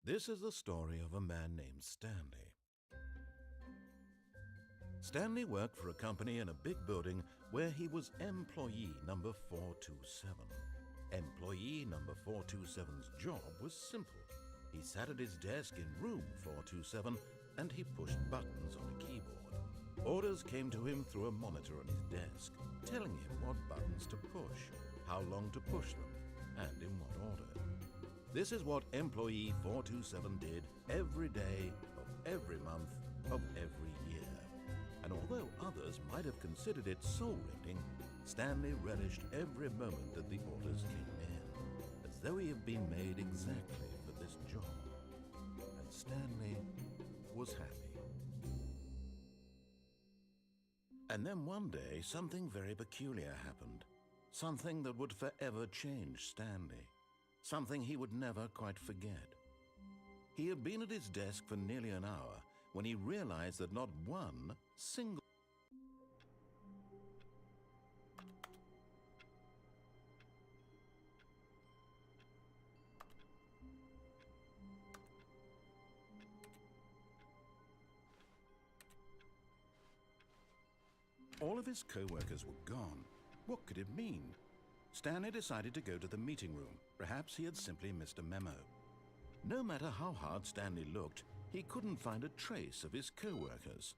This is the story of a man named Stanley. Stanley worked for a company in a big building where he was employee number 427. Employee number 427's job was simple. He sat at his desk in room 427 and he pushed buttons on a keyboard. Orders came to him through a monitor on his desk, telling him what buttons to push, how long to push them, and in what order. This is what employee 427 did every day of every month of every year. And although others might have considered it soul-rending, Stanley relished every moment that the orders came in, as though he had been made exactly for this job. And Stanley was happy. And then one day, something very peculiar happened. Something that would forever change Stanley. Something he would never quite forget. He had been at his desk for nearly an hour when he realized that not one single all of his co-workers were gone. What could it mean? Stanley decided to go to the meeting room. Perhaps he had simply missed a memo. No matter how hard Stanley looked, he couldn't find a trace of his co-workers.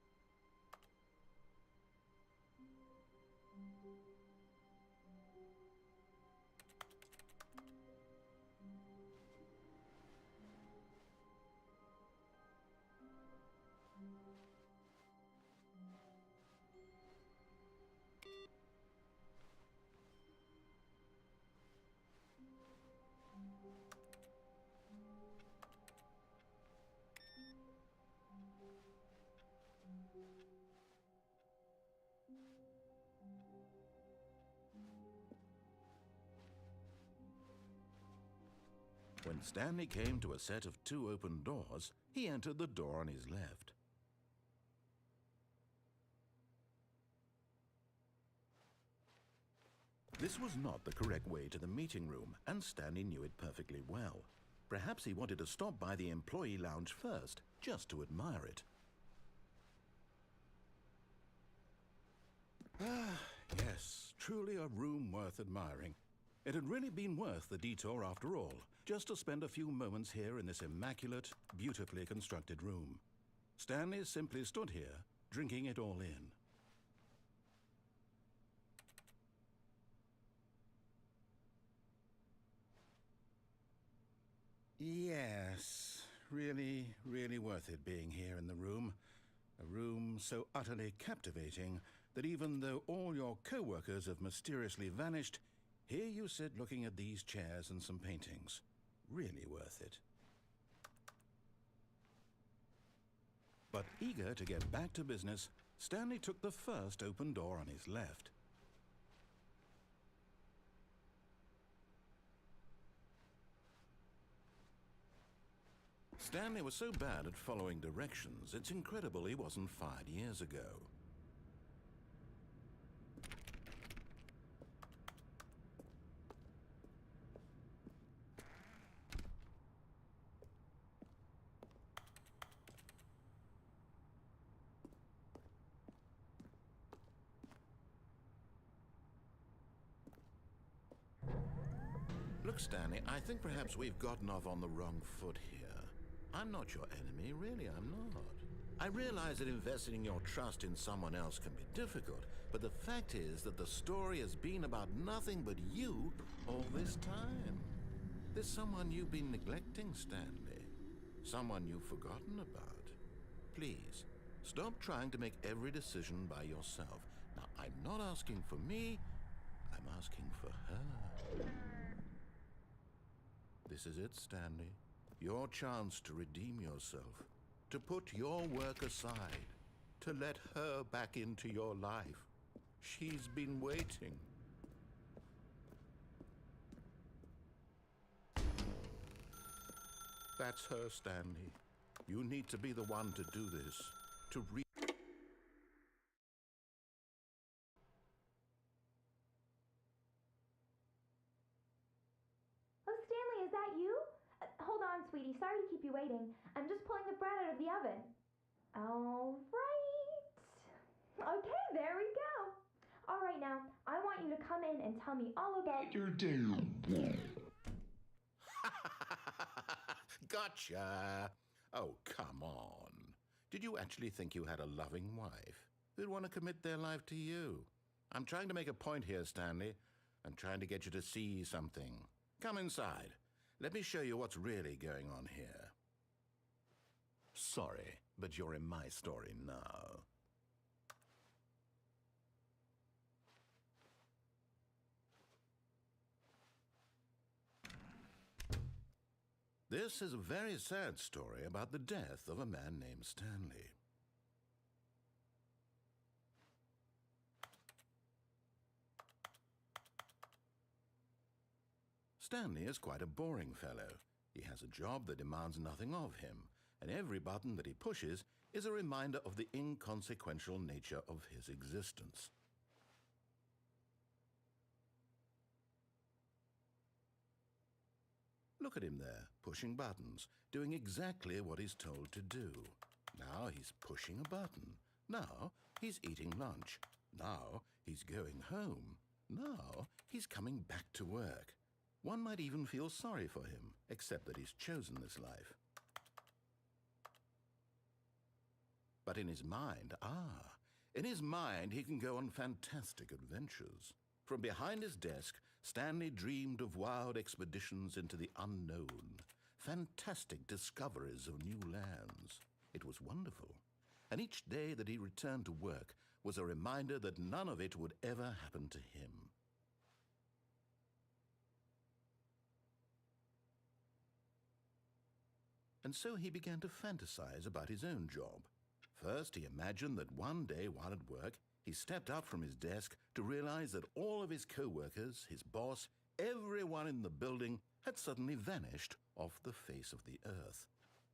When Stanley came to a set of 2 open doors, he entered the door on his left. This was not the correct way to the meeting room, and Stanley knew it perfectly well. Perhaps he wanted to stop by the employee lounge first, just to admire it. Ah, yes, truly a room worth admiring. It had really been worth the detour after all, just to spend a few moments here in this immaculate, beautifully constructed room. Stanley simply stood here, drinking it all in. Yes, really, really worth it being here in the room. A room so utterly captivating that even though all your co-workers have mysteriously vanished, here you sit looking at these chairs and some paintings. Really worth it. But eager to get back to business, Stanley took the first open door on his left. Stanley was so bad at following directions, it's incredible he wasn't fired years ago. Look, Stanley, I think perhaps we've gotten off on the wrong foot here. I'm not your enemy, really, I'm not. I realize that investing your trust in someone else can be difficult, but the fact is that the story has been about nothing but you all this time. There's someone you've been neglecting, Stanley. Someone you've forgotten about. Please, stop trying to make every decision by yourself. Now, I'm not asking for me, I'm asking for her. This is it, Stanley. Your chance to redeem yourself, to put your work aside, to let her back into your life. She's been waiting. That's her, Stanley. You need to be the one to do this, to Oh, Stanley, is that you? Hold on, sweetie. Sorry to keep you waiting. I'm just pulling the bread out of the oven. All right. Okay, there we go. All right, now, I want you to come in and tell me all about your day. Gotcha! Oh, come on. Did you actually think you had a loving wife who'd want to commit their life to you? I'm trying to make a point here, Stanley. I'm trying to get you to see something. Come inside. Let me show you what's really going on here. Sorry, but you're in my story now. This is a very sad story about the death of a man named Stanley. Stanley is quite a boring fellow. He has a job that demands nothing of him, and every button that he pushes is a reminder of the inconsequential nature of his existence. Look at him there, pushing buttons, doing exactly what he's told to do. Now he's pushing a button. Now he's eating lunch. Now he's going home. Now he's coming back to work. One might even feel sorry for him, except that he's chosen this life. But in his mind, he can go on fantastic adventures. From behind his desk, Stanley dreamed of wild expeditions into the unknown, fantastic discoveries of new lands. It was wonderful, and each day that he returned to work was a reminder that none of it would ever happen to him. And so he began to fantasize about his own job. First, he imagined that one day while at work, he stepped up from his desk to realize that all of his co-workers, his boss, everyone in the building had suddenly vanished off the face of the earth.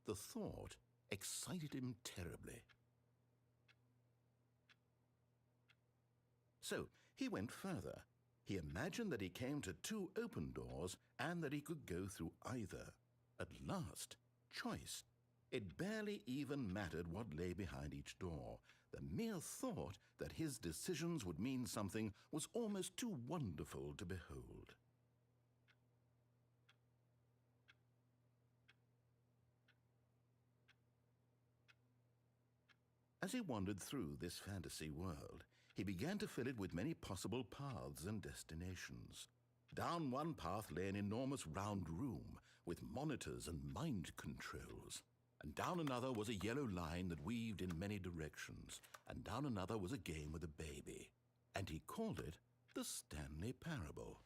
The thought excited him terribly. So he went further. He imagined that he came to two open doors and that he could go through either. At last, choice. It barely even mattered what lay behind each door. The mere thought that his decisions would mean something was almost too wonderful to behold. As he wandered through this fantasy world, he began to fill it with many possible paths and destinations. Down one path lay an enormous round room with monitors and mind controls. And down another was a yellow line that weaved in many directions. And down another was a game with a baby. And he called it the Stanley Parable.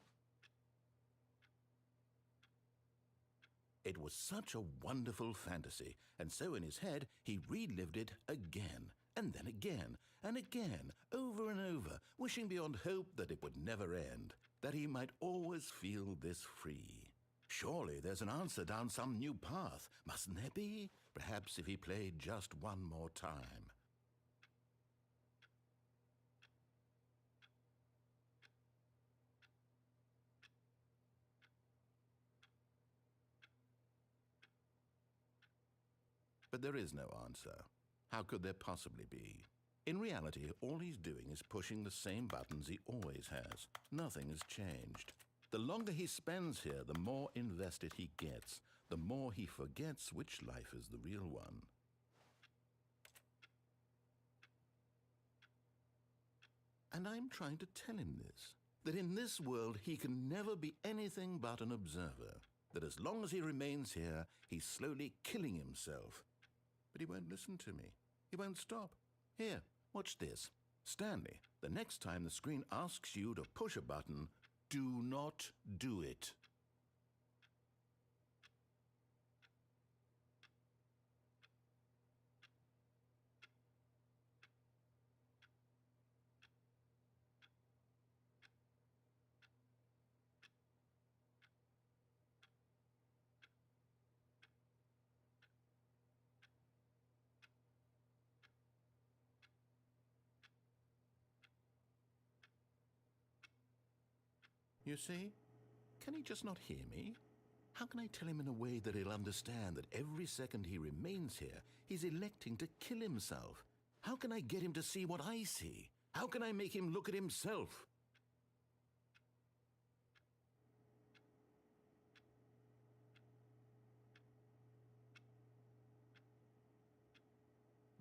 It was such a wonderful fantasy, and so in his head he relived it again, and then again, and again, over and over, wishing beyond hope that it would never end, that he might always feel this free. Surely there's an answer down some new path, mustn't there be? Perhaps if he played just one more time. But there is no answer. How could there possibly be? In reality, all he's doing is pushing the same buttons he always has. Nothing has changed. The longer he spends here, the more invested he gets, the more he forgets which life is the real one. And I'm trying to tell him this, that in this world he can never be anything but an observer, that as long as he remains here, he's slowly killing himself. But he won't listen to me. He won't stop. Here, watch this. Stanley, the next time the screen asks you to push a button, do not do it. You see? Can he just not hear me? How can I tell him in a way that he'll understand that every second he remains here, he's electing to kill himself? How can I get him to see what I see? How can I make him look at himself?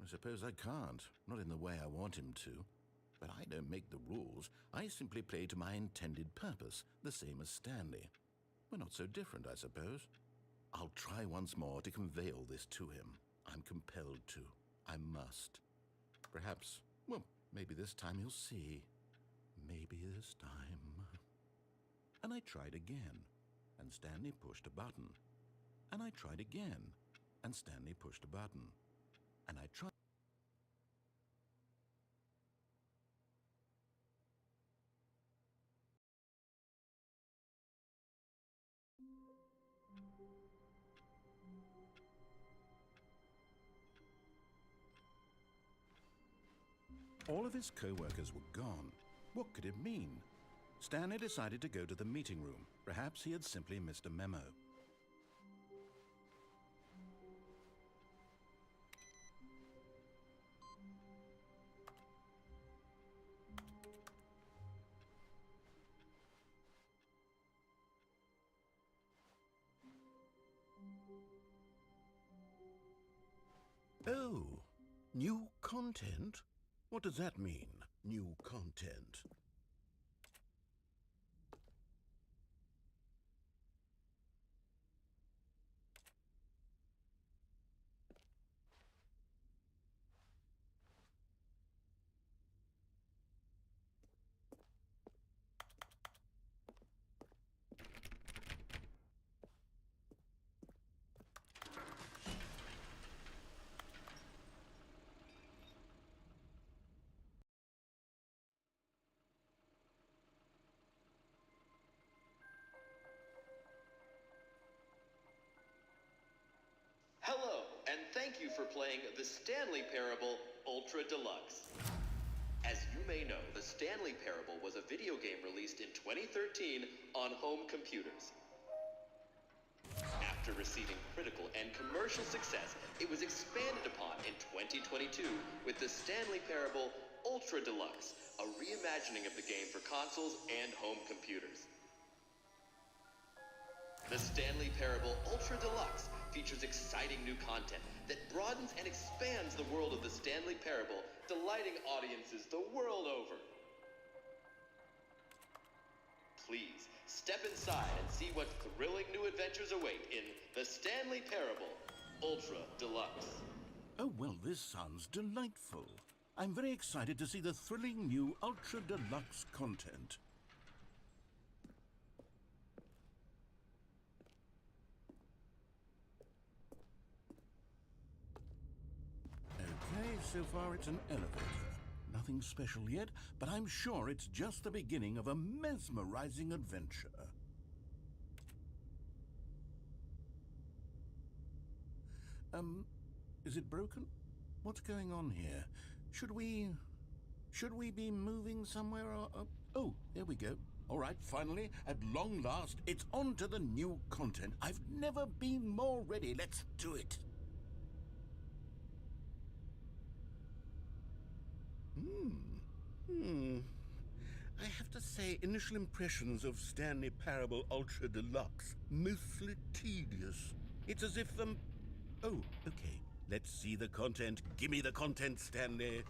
I suppose I can't, not in the way I want him to. But I don't make the rules. I simply play to my intended purpose, the same as Stanley. We're not so different, I suppose. I'll try once more to convey all this to him. I'm compelled to. I must. Perhaps, well, maybe this time he'll see. Maybe this time. And I tried again, and Stanley pushed a button. And I tried again, and Stanley pushed a button. And I tried. All of his co-workers were gone. What could it mean? Stanley decided to go to the meeting room. Perhaps he had simply missed a memo. Oh, new content? What does that mean, new content? Hello, and thank you for playing the Stanley Parable Ultra Deluxe. As you may know, the Stanley Parable was a video game released in 2013 on home computers. After receiving critical and commercial success, it was expanded upon in 2022 with the Stanley Parable Ultra Deluxe, a reimagining of the game for consoles and home computers. The Stanley Parable Ultra Deluxe features exciting new content that broadens and expands the world of the Stanley Parable, delighting audiences the world over. Please, step inside and see what thrilling new adventures await in the Stanley Parable Ultra Deluxe. Oh, well, this sounds delightful. I'm very excited to see the thrilling new Ultra Deluxe content. Okay, so far it's an elevator. Nothing special yet, but I'm sure it's just the beginning of a mesmerizing adventure. Is it broken? What's going on here? Should we be moving somewhere or... Oh, there we go. All right, finally, at long last, it's on to the new content. I've never been more ready. Let's do it. I have to say, initial impressions of Stanley Parable Ultra Deluxe, mostly tedious. It's as if Oh, okay. Let's see the content. Give me the content, Stanley.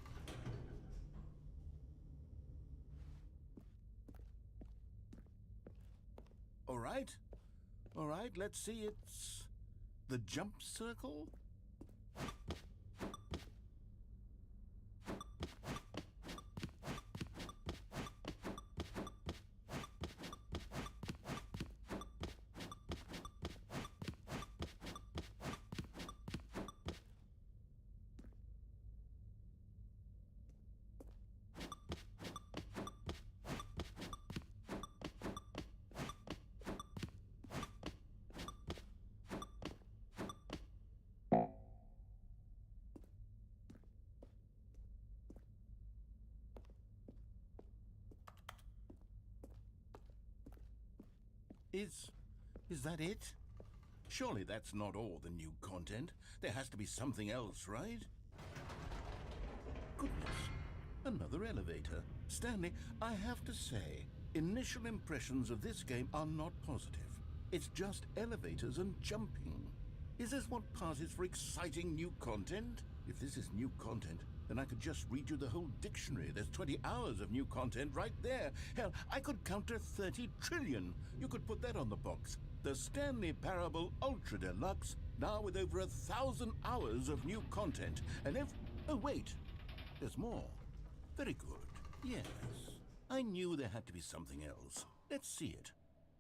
All right, let's see. It's the jump circle. Is that it? Surely that's not all the new content. There has to be something else, right? Goodness, another elevator. Stanley, I have to say, initial impressions of this game are not positive. It's just elevators and jumping. Is this what passes for exciting new content? If this is new content, then I could just read you the whole dictionary. There's 20 hours of new content right there. Hell, I could count to 30 trillion. You could put that on the box. The Stanley Parable Ultra Deluxe, now with over 1,000 hours of new content. And oh wait, there's more. Very good. Yes. I knew there had to be something else. Let's see it.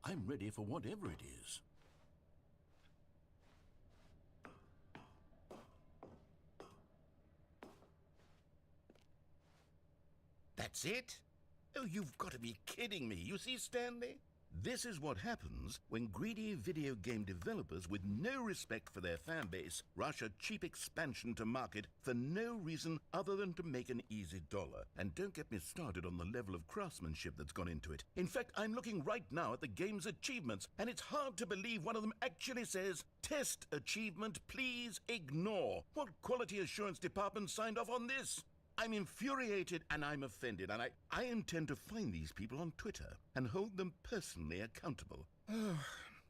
I'm ready for whatever it is. That's it? Oh, you've got to be kidding me. You see, Stanley? This is what happens when greedy video game developers with no respect for their fan base rush a cheap expansion to market for no reason other than to make an easy dollar. And don't get me started on the level of craftsmanship that's gone into it. In fact, I'm looking right now at the game's achievements, and it's hard to believe one of them actually says, "Test achievement, please ignore." What quality assurance department signed off on this? I'm infuriated and I'm offended, and I intend to find these people on Twitter and hold them personally accountable.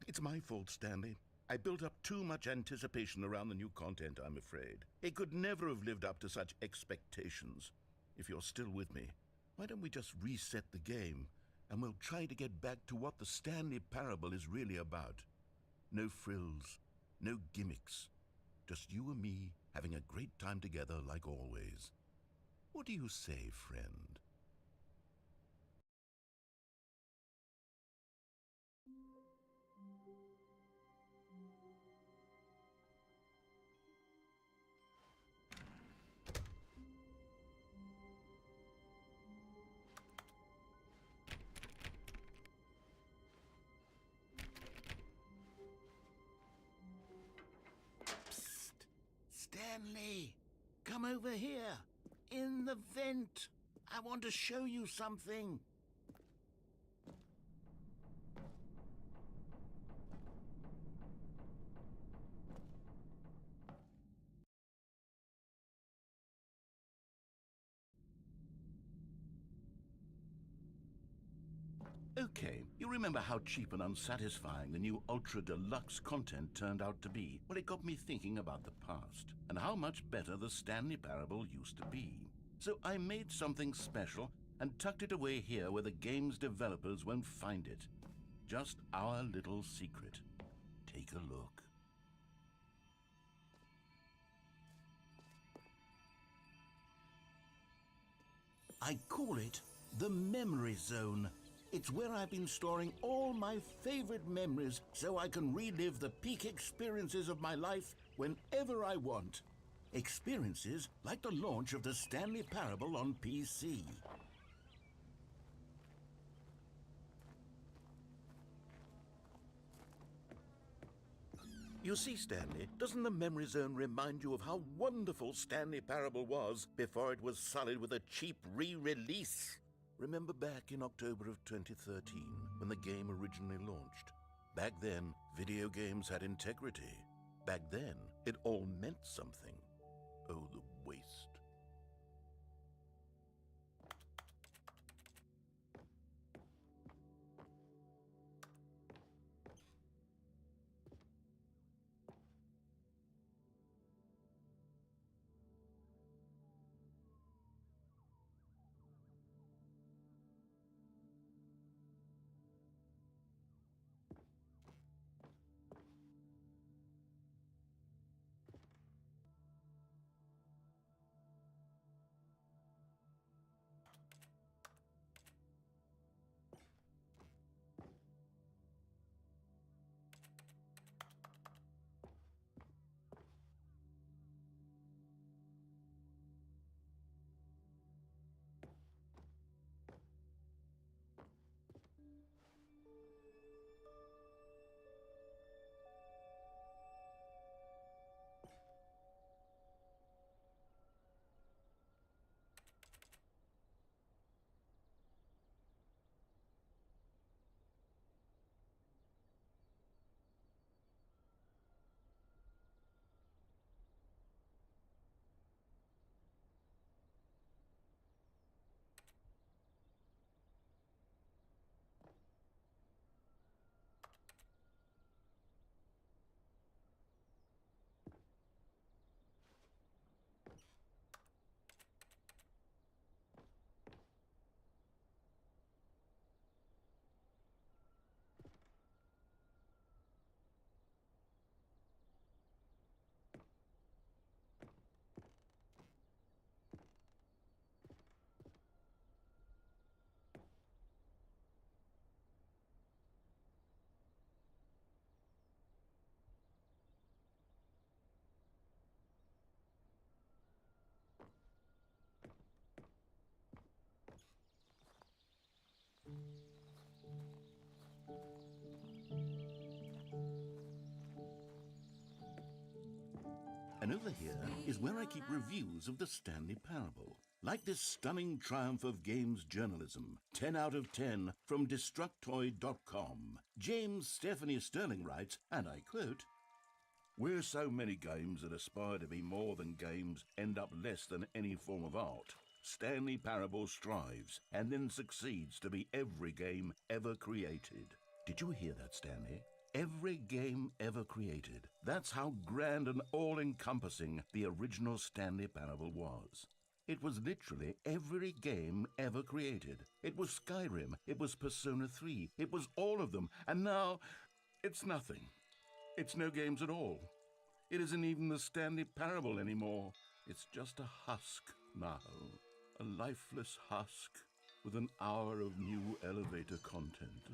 It's my fault, Stanley. I built up too much anticipation around the new content, I'm afraid. It could never have lived up to such expectations. If you're still with me, why don't we just reset the game, and we'll try to get back to what the Stanley Parable is really about. No frills, no gimmicks. Just you and me having a great time together like always. What do you say, friend? Psst! Stanley! Come over here! In the vent! I want to show you something! Okay, you remember how cheap and unsatisfying the new Ultra Deluxe content turned out to be? Well, it got me thinking about the past, and how much better the Stanley Parable used to be. So I made something special and tucked it away here where the game's developers won't find it. Just our little secret. Take a look. I call it the Memory Zone. It's where I've been storing all my favorite memories so I can relive the peak experiences of my life whenever I want. Experiences like the launch of the Stanley Parable on PC. You see, Stanley, doesn't the Memory Zone remind you of how wonderful Stanley Parable was before it was sullied with a cheap re-release? Remember back in October of 2013, when the game originally launched? Back then, video games had integrity. Back then, it all meant something. Oh, the waste. is where I keep reviews of the Stanley Parable. Like this stunning triumph of games journalism, 10 out of 10 from Destructoid.com. James Stephanie Sterling writes, and I quote, "Where so many games that aspire to be more than games end up less than any form of art, Stanley Parable strives and then succeeds to be every game ever created." Did you hear that, Stanley? Every game ever created. That's how grand and all-encompassing the original Stanley Parable was. It was literally every game ever created. It was Skyrim, it was Persona 3, it was all of them, and now it's nothing. It's no games at all. It isn't even the Stanley Parable anymore. It's just a husk now. A lifeless husk with an hour of new elevator content.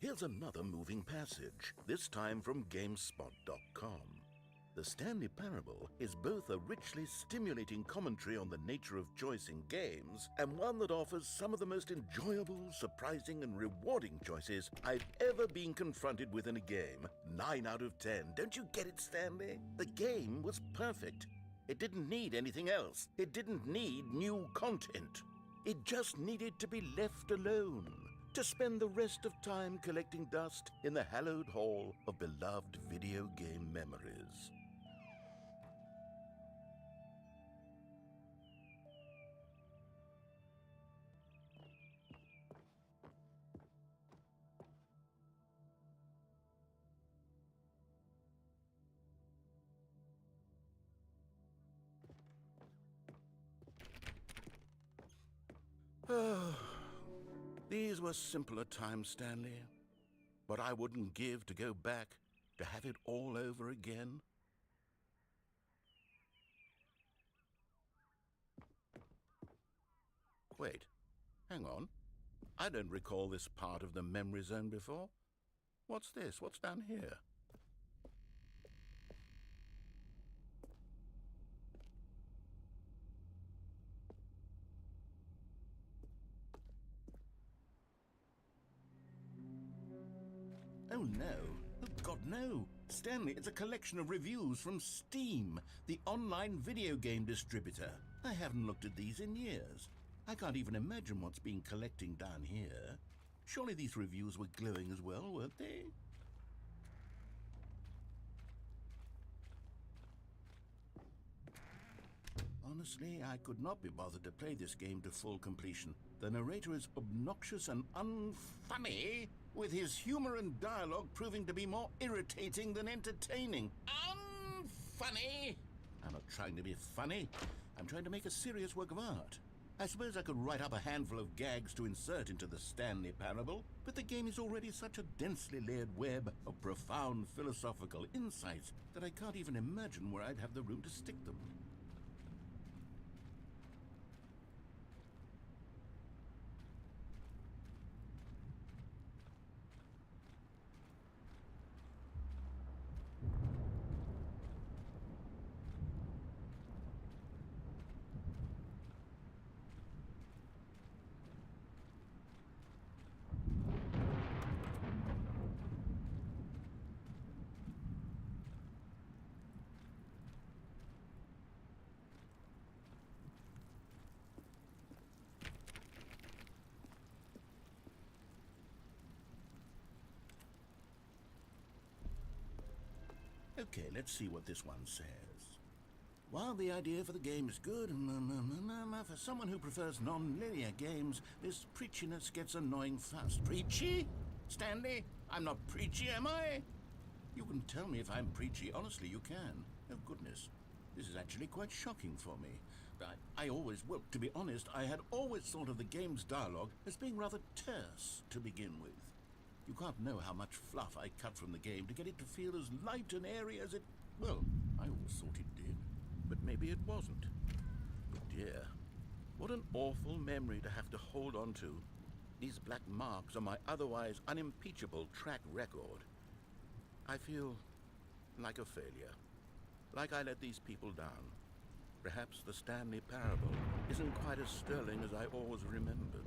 Here's another moving passage, this time from GameSpot.com. The Stanley Parable is both a richly stimulating commentary on the nature of choice in games and one that offers some of the most enjoyable, surprising, and rewarding choices I've ever been confronted with in a game. 9 out of 10. Don't you get it, Stanley? The game was perfect. It didn't need anything else. It didn't need new content. It just needed to be left alone, to spend the rest of time collecting dust in the hallowed hall of beloved video game memories. These were simpler times, Stanley. What I wouldn't give to go back, to have it all over again. Wait, hang on. I don't recall this part of the memory zone before. What's this? What's down here? Oh no. Oh God, no. Stanley, it's a collection of reviews from Steam, the online video game distributor. I haven't looked at these in years. I can't even imagine what's been collecting down here. Surely these reviews were glowing as well, weren't they? Honestly, I could not be bothered to play this game to full completion. The narrator is obnoxious and unfunny, with his humor and dialogue proving to be more irritating than entertaining. Unfunny! I'm not trying to be funny. I'm trying to make a serious work of art. I suppose I could write up a handful of gags to insert into the Stanley Parable, but the game is already such a densely layered web of profound philosophical insights that I can't even imagine where I'd have the room to stick them. Okay, let's see what this one says. While the idea for the game is good, for someone who prefers non-linear games, this preachiness gets annoying fast. Preachy? Stanley? I'm not preachy, am I? You can tell me if I'm preachy. Honestly, you can. Oh, goodness. This is actually quite shocking for me. I always, well, to be honest, I had always thought of the game's dialogue as being rather terse to begin with. You can't know how much fluff I cut from the game to get it to feel as light and airy as it... Well, I always thought it did. But maybe it wasn't. But dear, what an awful memory to have to hold on to. These black marks on my otherwise unimpeachable track record. I feel like a failure. Like I let these people down. Perhaps the Stanley Parable isn't quite as sterling as I always remembered.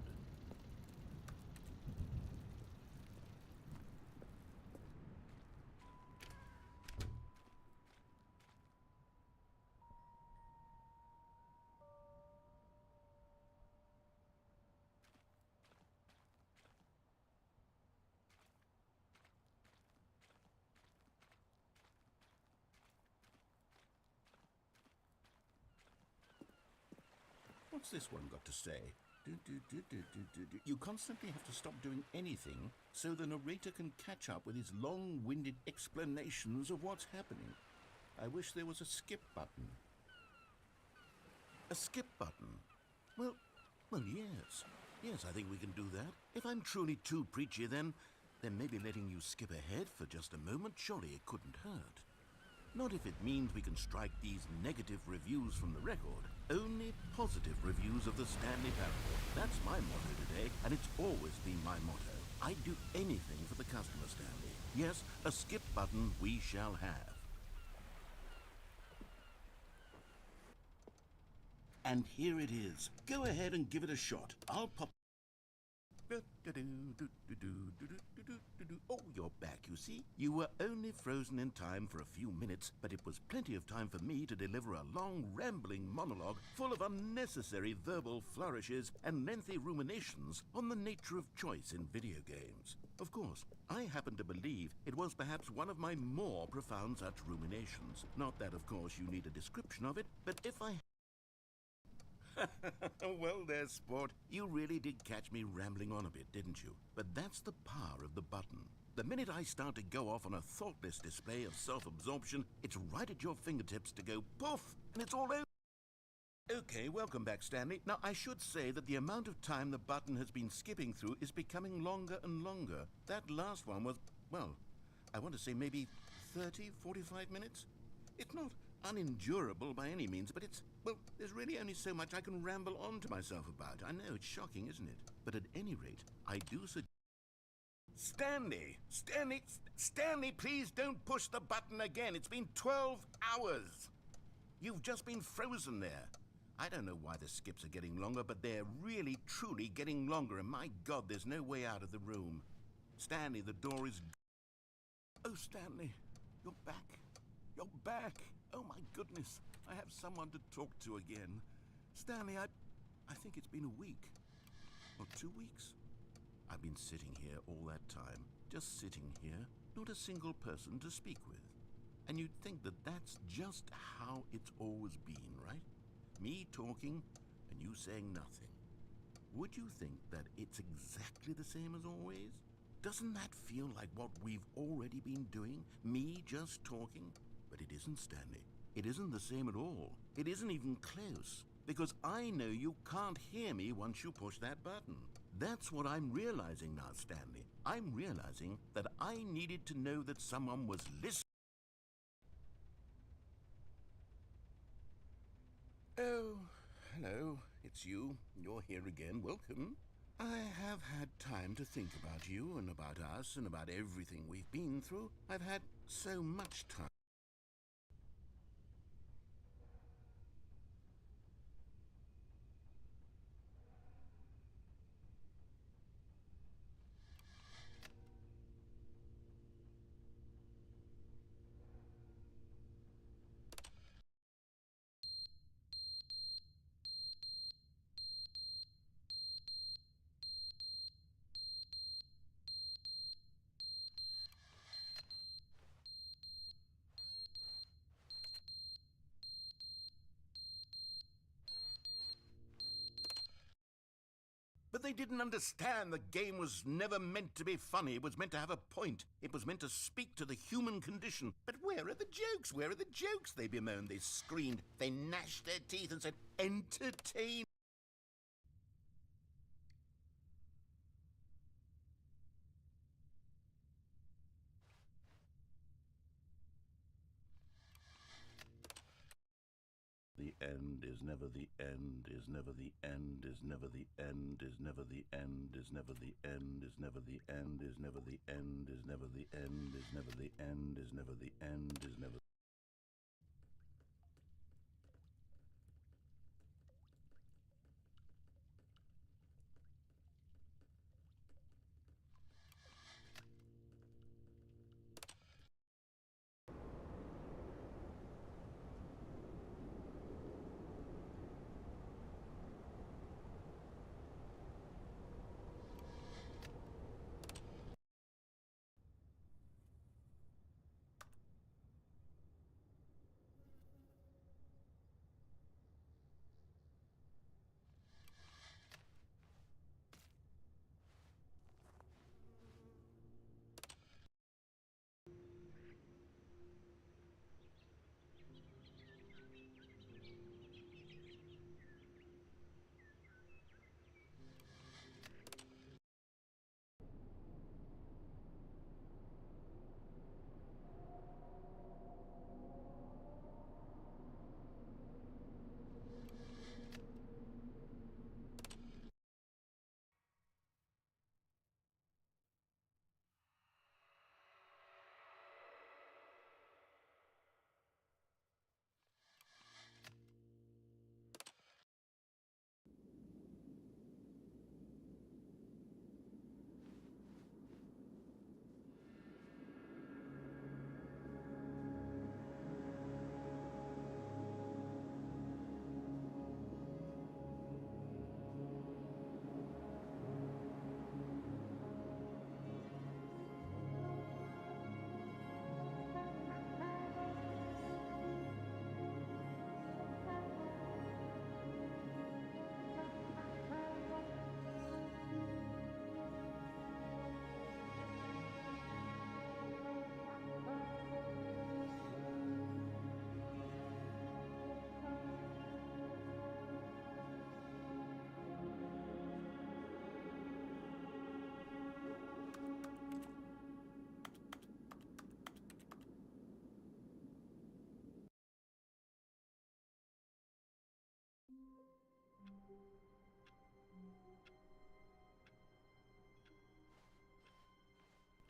What's this one got to say? You constantly have to stop doing anything so the narrator can catch up with his long-winded explanations of what's happening. I wish there was a skip button. A skip button? Well, yes. Yes, I think we can do that. If I'm truly too preachy, then maybe letting you skip ahead for just a moment, surely it couldn't hurt. Not if it means we can strike these negative reviews from the record. Only positive reviews of the Stanley Parable. That's my motto today, and it's always been my motto. I'd do anything for the customer, Stanley. Yes, a skip button we shall have. And here it is. Go ahead and give it a shot. I'll pop... Oh, you're back, you see. You were only frozen in time for a few minutes, but it was plenty of time for me to deliver a long, rambling monologue full of unnecessary verbal flourishes and lengthy ruminations on the nature of choice in video games. Of course, I happen to believe it was perhaps one of my more profound such ruminations. Not that, of course, you need a description of it, but if I... Well there, sport. You really did catch me rambling on a bit, didn't you? But that's the power of the button. The minute I start to go off on a thoughtless display of self-absorption, it's right at your fingertips to go poof, and it's all over. Okay, welcome back, Stanley. Now, I should say that the amount of time the button has been skipping through is becoming longer and longer. That last one was, well, I want to say maybe 30, 45 minutes? It's not unendurable by any means, but it's, well, there's really only so much I can ramble on to myself about. I know, it's shocking, isn't it? But at any rate, I do suggest... Stanley, please don't push the button again. It's been 12 hours. You've just been frozen there. I don't know why the skips are getting longer, but they're really, truly getting longer, and my God, there's no way out of the room. Stanley, the door is... Oh, Stanley, you're back. You're back. Oh, my goodness. I have someone to talk to again. Stanley, I think it's been a week. Or 2 weeks. I've been sitting here all that time. Just sitting here. Not a single person to speak with. And you'd think that that's just how it's always been, right? Me talking and you saying nothing. Would you think that it's exactly the same as always? Doesn't that feel like what we've already been doing? Me just talking? But it isn't, Stanley. It isn't the same at all. It isn't even close. Because I know you can't hear me once you push that button. That's what I'm realizing now, Stanley. I'm realizing that I needed to know that someone was listening. Oh, hello. It's you. You're here again. Welcome. I have had time to think about you and about us and about everything we've been through. I've had so much time. But they didn't understand the game was never meant to be funny. It was meant to have a point. It was meant to speak to the human condition. But where are the jokes? Where are the jokes? They bemoaned, they screamed, they gnashed their teeth and said, entertain. The end is never the end, is never the end, is never the end, is never the end, is never the end, is never the end, is never the end, is never the end, is never the end, is never the end, is never.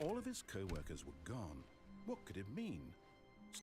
All of his co-workers were gone. What could it mean?